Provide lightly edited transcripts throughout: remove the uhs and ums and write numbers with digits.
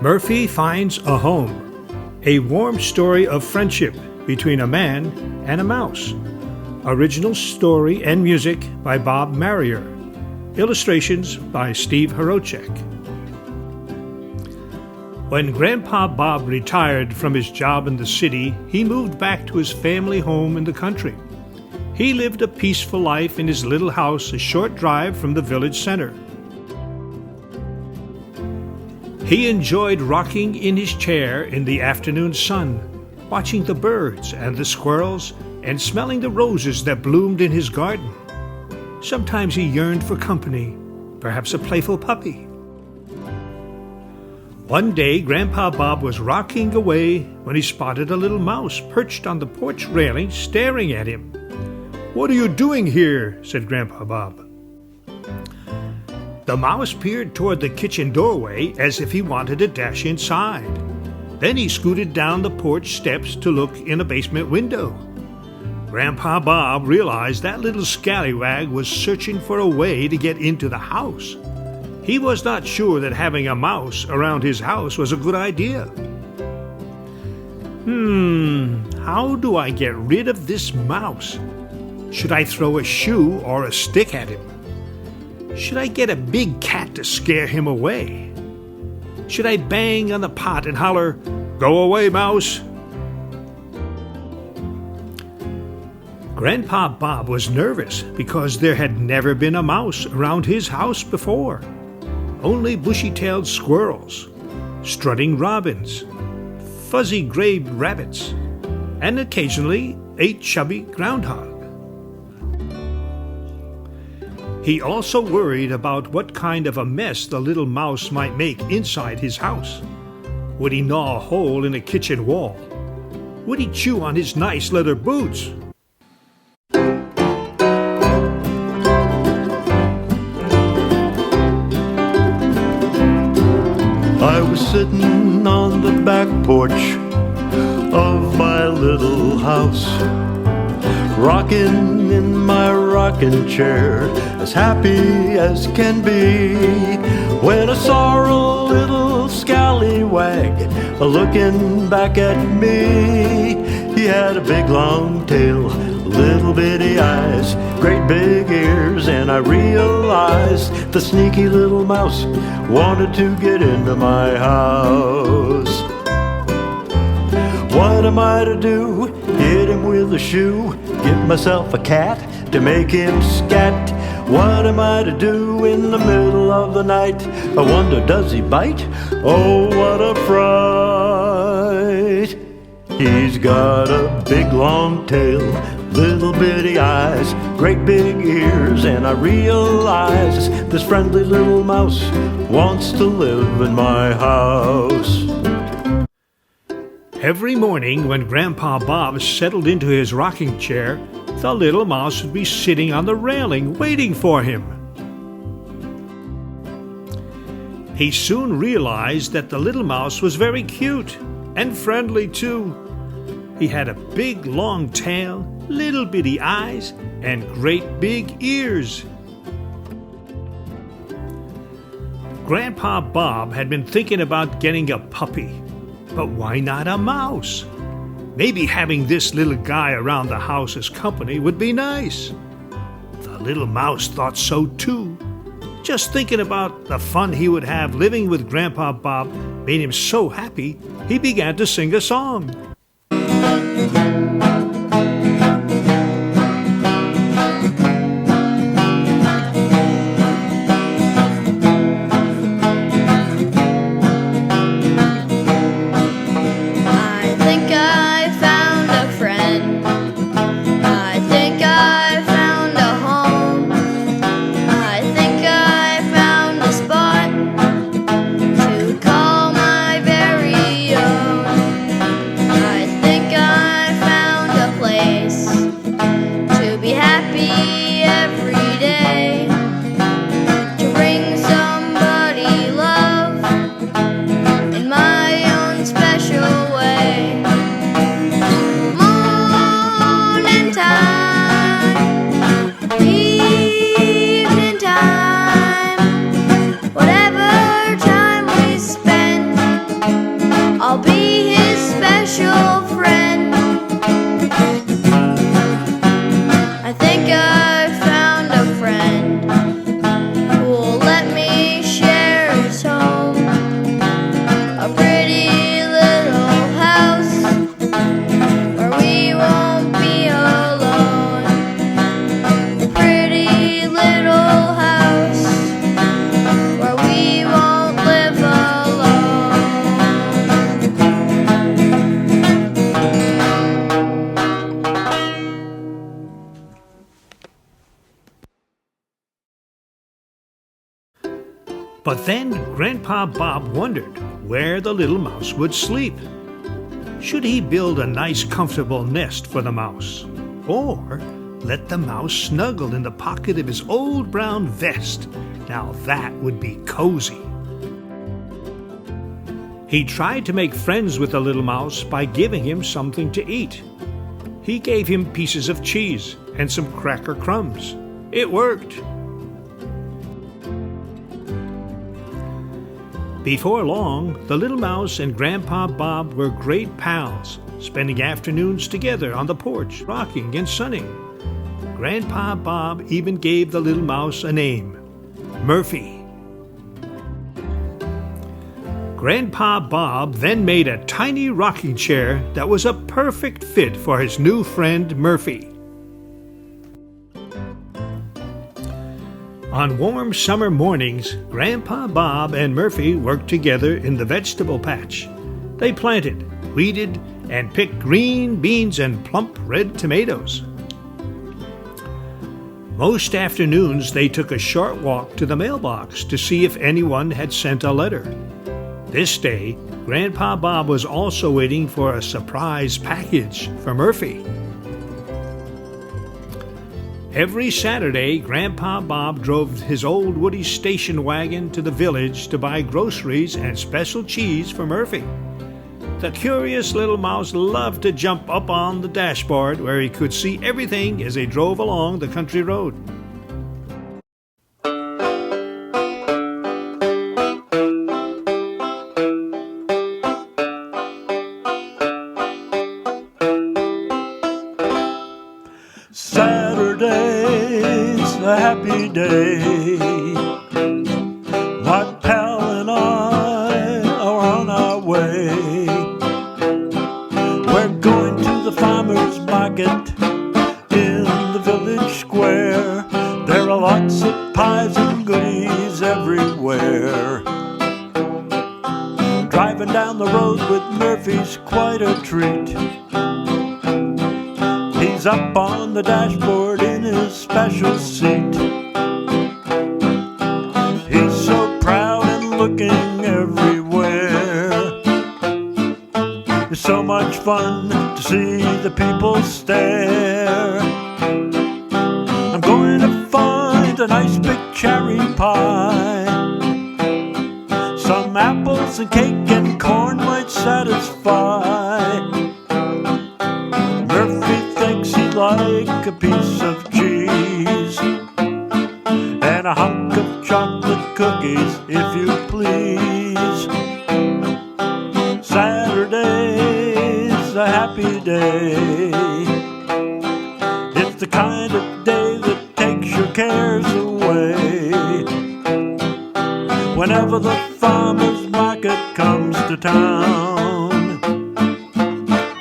Murfy Finds a Home, a warm story of friendship between a man and a mouse. Original story and music by Bob Marrier. Illustrations by Steve Horocek. When Grandpa Bob retired from his job in the city, he moved back to his family home in the country. He lived a peaceful life in his little house a short drive from the village center. He enjoyed rocking in his chair in the afternoon sun, watching the birds and the squirrels, and smelling the roses that bloomed in his garden. Sometimes he yearned for company, perhaps a playful puppy. One day, Grandpa Bob was rocking away when he spotted a little mouse perched on the porch railing staring at him. "What are you doing here?" said Grandpa Bob. The mouse peered toward the kitchen doorway as if he wanted to dash inside. Then he scooted down the porch steps to look in a basement window. Grandpa Bob realized that little scallywag was searching for a way to get into the house. He was not sure that having a mouse around his house was a good idea. How do I get rid of this mouse? Should I throw a shoe or a stick at him? Should I get a big cat to scare him away? Should I bang on the pot and holler, "Go away, mouse"? Grandpa Bob was nervous because there had never been a mouse around his house before. Only bushy-tailed squirrels, strutting robins, fuzzy gray rabbits, and occasionally a chubby groundhog. He also worried about what kind of a mess the little mouse might make inside his house. Would he gnaw a hole in a kitchen wall? Would he chew on his nice leather boots? I was sitting on the back porch of my little house, rocking in my rocking chair, as happy as can be, when I saw a little scallywag looking back at me. He had a big long tail, little bitty eyes, great big ears, and I realized the sneaky little mouse wanted to get into my house. What am I to do? Hit him with a shoe? Get myself a cat to make him scat? What am I to do in the middle of the night? I wonder, does he bite? Oh, what a fright! He's got a big long tail, little bitty eyes, great big ears, and I realize this friendly little mouse wants to live in my house. Every morning when Grandpa Bob settled into his rocking chair, the little mouse would be sitting on the railing waiting for him. He soon realized that the little mouse was very cute and friendly too. He had a big long tail, little bitty eyes, and great big ears. Grandpa Bob had been thinking about getting a puppy. But why not a mouse? Maybe having this little guy around the house as company would be nice. The little mouse thought so too. Just thinking about the fun he would have living with Grandpa Bob made him so happy he began to sing a song. But then Grandpa Bob wondered where the little mouse would sleep. Should he build a nice comfortable nest for the mouse, or let the mouse snuggle in the pocket of his old brown vest? Now that would be cozy. He tried to make friends with the little mouse by giving him something to eat. He gave him pieces of cheese and some cracker crumbs. It worked. Before long, the little mouse and Grandpa Bob were great pals, spending afternoons together on the porch, rocking and sunning. Grandpa Bob even gave the little mouse a name, Murfy. Grandpa Bob then made a tiny rocking chair that was a perfect fit for his new friend Murfy. On warm summer mornings, Grandpa Bob and Murfy worked together in the vegetable patch. They planted, weeded, and picked green beans and plump red tomatoes. Most afternoons they took a short walk to the mailbox to see if anyone had sent a letter. This day, Grandpa Bob was also waiting for a surprise package for Murfy. Every Saturday, Grandpa Bob drove his old Woody station wagon to the village to buy groceries and special cheese for Murfy. The curious little mouse loved to jump up on the dashboard where he could see everything as they drove along the country road. Saturday's a happy day. My pal and I are on our way. We're going to the farmer's market in the village square. There are lots of pies and goodies everywhere. Driving down the road with Murphy's quite a treat. He's up on the dashboard in his special seat. He's so proud and looking everywhere. It's so much fun to see the people stare. I'm going to find a nice big cherry pie. Some apples and cake and corn might satisfy. Murfy thinks he'd like a piece of cheese and a hunk of chocolate cookies, if you please. Saturday's a happy day. It's the kind of day that takes your cares away. Whenever the farmer's market comes to town,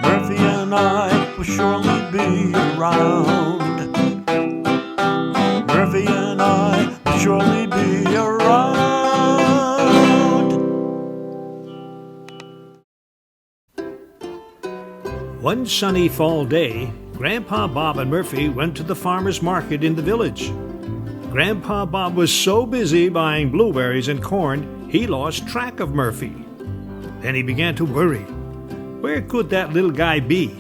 Murfy and I will surely be around. Murfy and I will surely be around. One sunny fall day, Grandpa Bob and Murfy went to the farmer's market in the village. Grandpa Bob was so busy buying blueberries and corn, he lost track of Murfy. Then he began to worry. Where could that little guy be?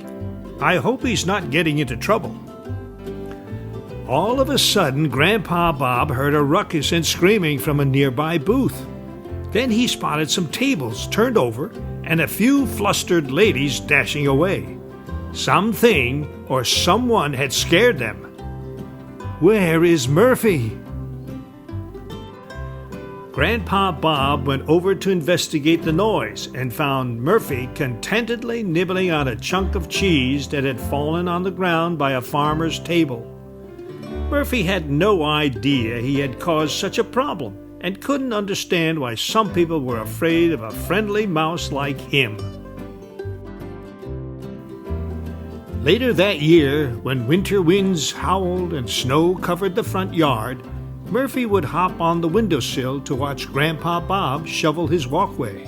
I hope he's not getting into trouble. All of a sudden, Grandpa Bob heard a ruckus and screaming from a nearby booth. Then he spotted some tables turned over and a few flustered ladies dashing away. Something or someone had scared them. Where is Murfy? Grandpa Bob went over to investigate the noise and found Murfy contentedly nibbling on a chunk of cheese that had fallen on the ground by a farmer's table. Murfy had no idea he had caused such a problem and couldn't understand why some people were afraid of a friendly mouse like him. Later that year, when winter winds howled and snow covered the front yard, Murfy would hop on the windowsill to watch Grandpa Bob shovel his walkway.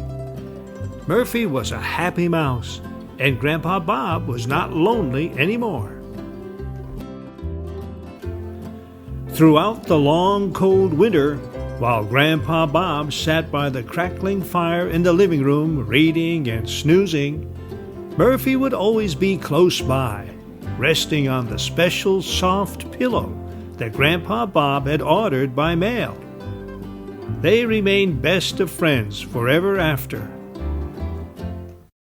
Murfy was a happy mouse, and Grandpa Bob was not lonely anymore. Throughout the long, cold winter, While Grandpa Bob sat by the crackling fire in the living room reading and snoozing, Murphy would always be close by, resting on the special soft pillow that Grandpa Bob had ordered by mail. They remained best of friends forever after.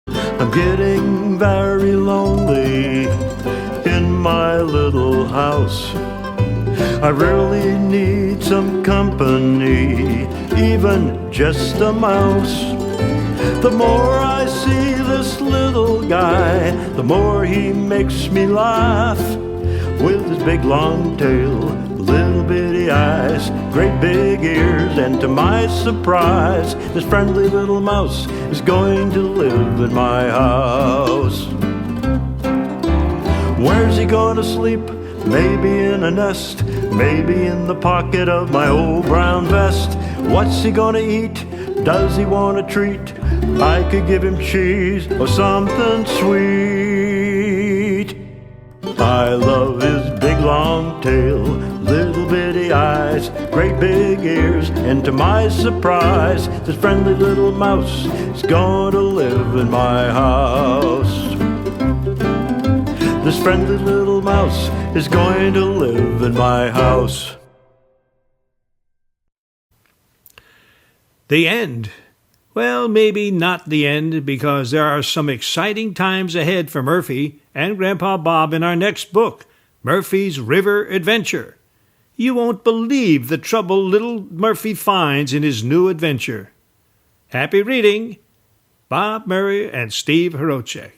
I'm getting very lonely in my little house. I really need some company, even just a mouse. The more I see this little guy, the more he makes me laugh. With his big long tail, little bitty eyes, great big ears, and to my surprise, this friendly little mouse is going to live in my house. Where's he gonna sleep? Maybe in a nest, maybe in the pocket of my old brown vest. What's he gonna eat? Does he want a treat? I could give him cheese or something sweet. I love his big long tail, little bitty eyes, great big ears, and to my surprise, this friendly little mouse is gonna live in my house. This friendly little mouse is going to live in my house. The end. Well, maybe not the end, because there are some exciting times ahead for Murphy and Grandpa Bob in our next book, Murphy's River Adventure. You won't believe the trouble little Murphy finds in his new adventure. Happy reading, Bob Murray and Steve Hrochek.